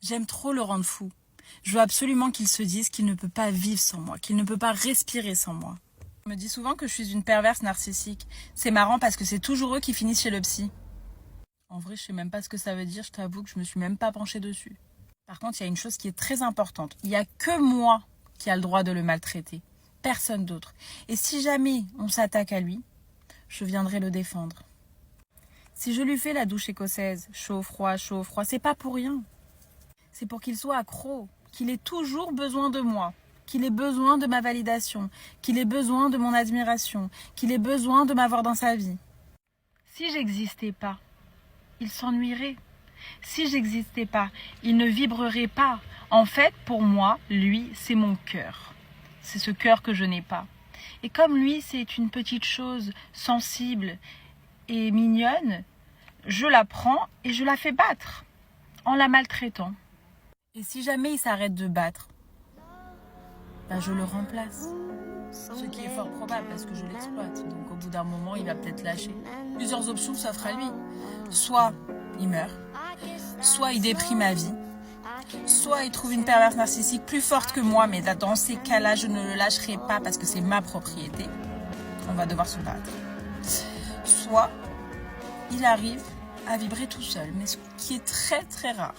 J'aime trop le rendre fou. Je veux absolument qu'il se dise qu'il ne peut pas vivre sans moi, qu'il ne peut pas respirer sans moi. On me dit souvent que je suis une perverse narcissique. C'est marrant parce que c'est toujours eux qui finissent chez le psy. En vrai, je sais même pas ce que ça veut dire, je t'avoue que je me suis même pas penchée dessus. Par contre, il y a une chose qui est très importante. Il n'y a que moi qui a le droit de le maltraiter. Personne d'autre. Et si jamais on s'attaque à lui, je viendrai le défendre. Si je lui fais la douche écossaise, chaud, froid, c'est pas pour rien. C'est pour qu'il soit accro, qu'il ait toujours besoin de moi, qu'il ait besoin de ma validation, qu'il ait besoin de mon admiration, qu'il ait besoin de m'avoir dans sa vie. Si j'existais pas, il s'ennuierait. Si j'existais pas, il ne vibrerait pas. En fait, pour moi, lui, c'est mon cœur. C'est ce cœur que je n'ai pas. Et comme lui, c'est une petite chose sensible et mignonne, je la prends et je la fais battre en la maltraitant. Et si jamais il s'arrête de battre, je le remplace. Ce qui est fort probable parce que je l'exploite. Donc au bout d'un moment, il va peut-être lâcher. Plusieurs options s'offrent à lui. Soit il meurt, soit il déprime à vie, soit il trouve une perverse narcissique plus forte que moi, mais dans ces cas-là, je ne le lâcherai pas parce que c'est ma propriété. On va devoir se battre. Soit il arrive à vibrer tout seul, mais ce qui est très très rare.